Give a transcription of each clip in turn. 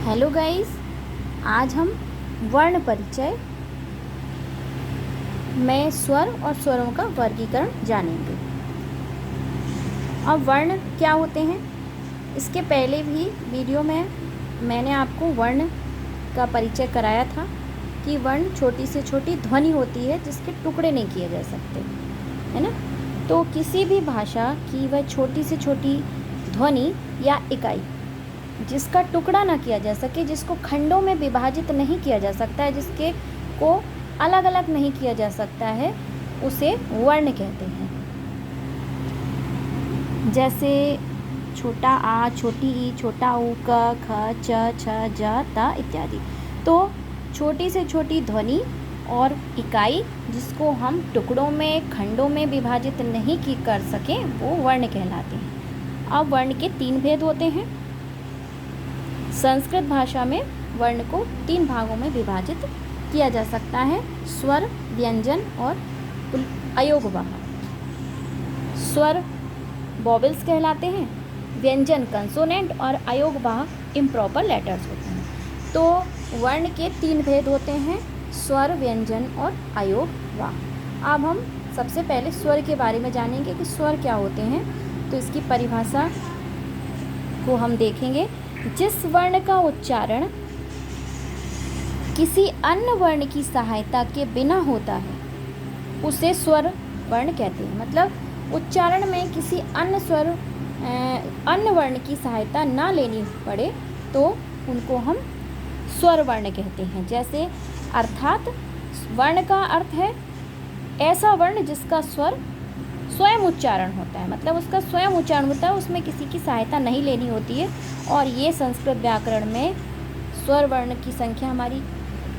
Hello guys, आज हम वर्ण परिचय में स्वर और स्वरों का वर्गीकरण जानेंगे। अब वर्ण क्या होते हैं, इसके पहले भी वीडियो में मैंने आपको वर्ण का परिचय कराया था कि वर्ण छोटी से छोटी ध्वनि होती है जिसके टुकड़े नहीं किए जा सकते, है ना। तो किसी भी भाषा की वह छोटी से छोटी ध्वनि या इकाई जिसका टुकड़ा ना किया जा सके, जिसको खंडों में विभाजित नहीं किया जा सकता है, जिसके को अलग अलग नहीं किया जा सकता है, उसे वर्ण कहते हैं। जैसे छोटा आ, छोटी ई, छोटा ऊ, क, ख, च, छ, ज, त इत्यादि। तो छोटी से छोटी ध्वनि और इकाई जिसको हम टुकड़ों में, खंडों में विभाजित नहीं कर सकें, वो वर्ण कहलाते हैं। अब वर्ण के 3 भेद होते हैं। संस्कृत भाषा में वर्ण को 3 भागों में विभाजित किया जा सकता है: स्वर, व्यंजन और अयोगवाह। स्वर वॉवेल्स कहलाते हैं, व्यंजन कंसोनेंट और अयोगवाह इम्प्रॉपर लेटर्स होते हैं। तो वर्ण के 3 भेद होते हैं: स्वर, व्यंजन और अयोगवाह। अब हम सबसे पहले स्वर के बारे में जानेंगे कि स्वर क्या होते हैं। तो इसकी परिभाषा को हम देखेंगे। जिस वर्ण का उच्चारण किसी अन्य वर्ण की सहायता के बिना होता है उसे स्वर वर्ण कहते हैं। मतलब उच्चारण में किसी अन्य वर्ण की सहायता ना लेनी पड़े तो उनको हम स्वर वर्ण कहते हैं। जैसे अर्थात वर्ण का अर्थ है ऐसा वर्ण जिसका स्वर स्वयं उच्चारण होता है, मतलब उसका स्वयं उच्चारण होता है, उसमें किसी की सहायता नहीं लेनी होती है। और ये संस्कृत व्याकरण में स्वर वर्ण की संख्या हमारी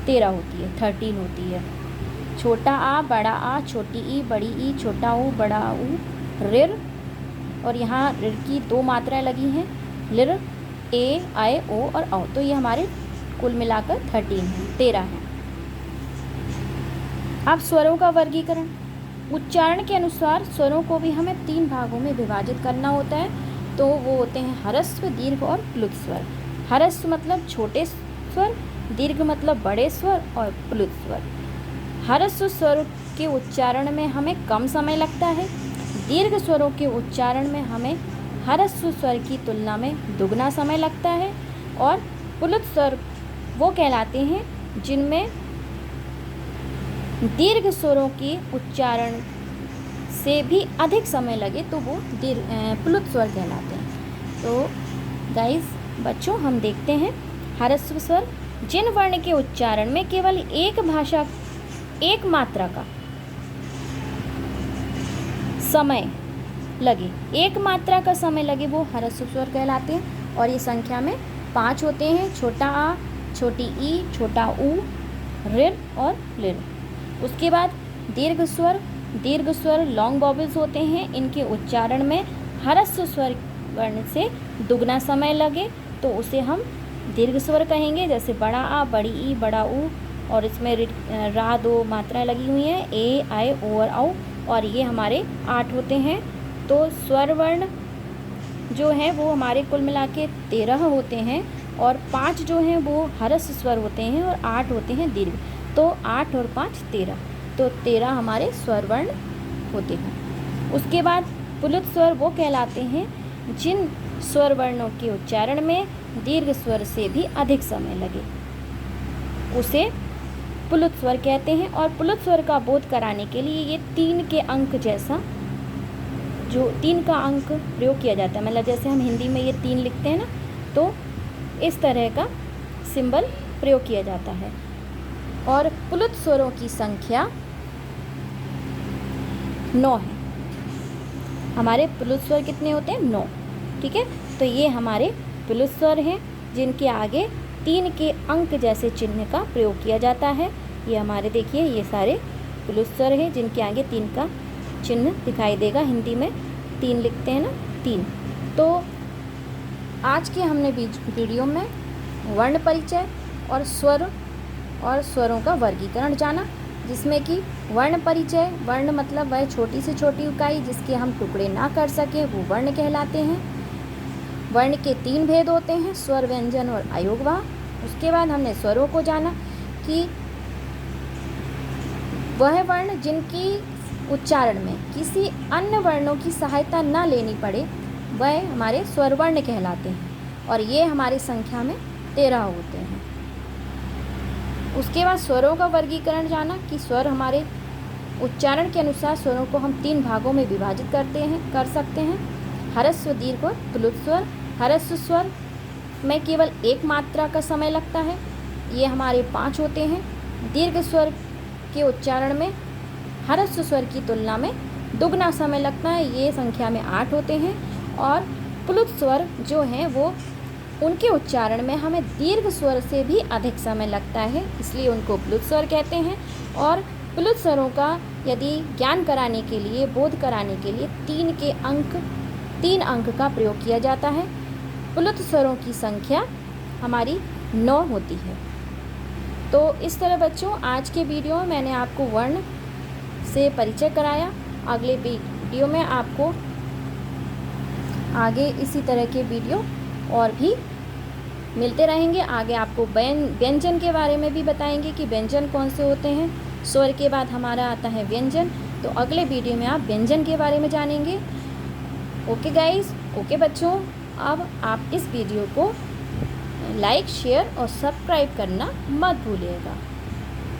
13 होती है, 13 होती है। छोटा आ, बड़ा आ, छोटी ई, बड़ी ई, छोटा ऊ, बड़ा ऊ, रिर, और यहाँ रिर की 2 मात्राएं लगी हैं, लिर, ए, आए, ओ और औ। तो ये हमारे कुल मिलाकर 13 हैं। अब स्वरों का वर्गीकरण। उच्चारण के अनुसार स्वरों को भी हमें 3 भागों में विभाजित करना होता है। तो वो होते हैं हरस्व, दीर्घ और प्लुत स्वर। हरस्व मतलब छोटे स्वर, दीर्घ मतलब बड़े स्वर और प्लुत स्वर। हरस्व स्वर के उच्चारण में हमें कम समय लगता है, दीर्घ स्वरों के उच्चारण में हमें हरस्व स्वर की तुलना में दुगना समय लगता है, और प्लुत स्वर वो कहलाते हैं जिनमें दीर्घ स्वरों के उच्चारण से भी अधिक समय लगे तो वो प्लुत स्वर कहलाते हैं। तो गाइस, बच्चों, हम देखते हैं हरस्व स्वर जिन वर्ण के उच्चारण में केवल एक मात्रा का समय लगे, एक मात्रा का समय लगे, वो हरस्व स्वर कहलाते हैं। और ये संख्या में 5 होते हैं: छोटा आ, छोटी ई, छोटा ऊ, रिर और लिर। उसके बाद दीर्घ स्वर लॉन्ग वॉवेल्स होते हैं। इनके उच्चारण में हरस्व स्वर वर्ण से दुगना समय लगे तो उसे हम दीर्घ स्वर कहेंगे। जैसे बड़ा आ, बड़ी ई, बड़ा ऊ, और इसमें रा 2 मात्राएं लगी हुई हैं, ए, आए, ओ और औ, और ये हमारे 8 होते हैं। तो स्वर वर्ण जो हैं वो हमारे कुल मिला के 13 होते हैं, और 5 जो हैं वो हरस्व स्वर होते हैं और 8 होते हैं दीर्घ। तो 8 और 5 13, तो 13 हमारे स्वर वर्ण होते हैं। उसके बाद प्लुत स्वर वो कहलाते हैं जिन स्वर वर्णों के उच्चारण में दीर्घ स्वर से भी अधिक समय लगे, उसे प्लुत स्वर कहते हैं। और प्लुत स्वर का बोध कराने के लिए ये 3 के अंक जैसा, जो 3 का अंक प्रयोग किया जाता है, मतलब जैसे हम हिंदी में ये 3 लिखते हैं ना, तो इस तरह का सिंबल प्रयोग किया जाता है। और प्लुत स्वरों की संख्या 9 है। हमारे प्लुत स्वर कितने होते हैं? 9। ठीक है, तो ये हमारे प्लुत स्वर हैं जिनके आगे 3 के अंक जैसे चिन्ह का प्रयोग किया जाता है। ये हमारे, देखिए, ये सारे प्लुत स्वर हैं जिनके आगे 3 का चिन्ह दिखाई देगा। हिंदी में 3 लिखते हैं ना, 3। तो आज के हमने वीडियो में वर्ण परिचय और स्वरों का वर्गीकरण जाना, जिसमें कि वर्ण परिचय, वर्ण मतलब वह छोटी से छोटी इकाई जिसके हम टुकड़े ना कर सके, वो वर्ण कहलाते हैं। वर्ण के 3 भेद होते हैं, स्वर, व्यंजन और अयोगवाह। उसके बाद हमने स्वरों को जाना कि वह वर्ण जिनकी उच्चारण में किसी अन्य वर्णों की सहायता न लेनी पड़े वह हमारे स्वर वर्ण कहलाते हैं, और ये हमारी संख्या में 13 होते हैं। उसके बाद स्वरों का वर्गीकरण जाना कि स्वर हमारे उच्चारण के अनुसार स्वरों को हम 3 भागों में विभाजित कर सकते हैं। ह्रस्व, दीर्घ और प्लुत स्वर। ह्रस्व स्वर में केवल 1 मात्रा का समय लगता है, ये हमारे 5 होते हैं। दीर्घ स्वर के उच्चारण में ह्रस्व स्वर की तुलना में दुगना समय लगता है, ये संख्या में 8 होते हैं। और प्लुत स्वर जो हैं वो उनके उच्चारण में हमें दीर्घ स्वर से भी अधिक समय लगता है, इसलिए उनको प्लुत स्वर कहते हैं। और प्लुत स्वरों का यदि ज्ञान कराने के लिए, बोध कराने के लिए 3 अंक का प्रयोग किया जाता है। प्लुत स्वरों की संख्या हमारी 9 होती है। तो इस तरह बच्चों आज के वीडियो में मैंने आपको वर्ण से परिचय कराया। अगले वीडियो में आपको आगे इसी तरह के वीडियो और भी मिलते रहेंगे। आगे आपको व्यंजन के बारे में भी बताएंगे कि व्यंजन कौन से होते हैं। स्वर के बाद हमारा आता है व्यंजन, तो अगले वीडियो में आप व्यंजन के बारे में जानेंगे। ओके गाइस, ओके बच्चों, अब आप इस वीडियो को लाइक, शेयर और सब्सक्राइब करना मत भूलिएगा।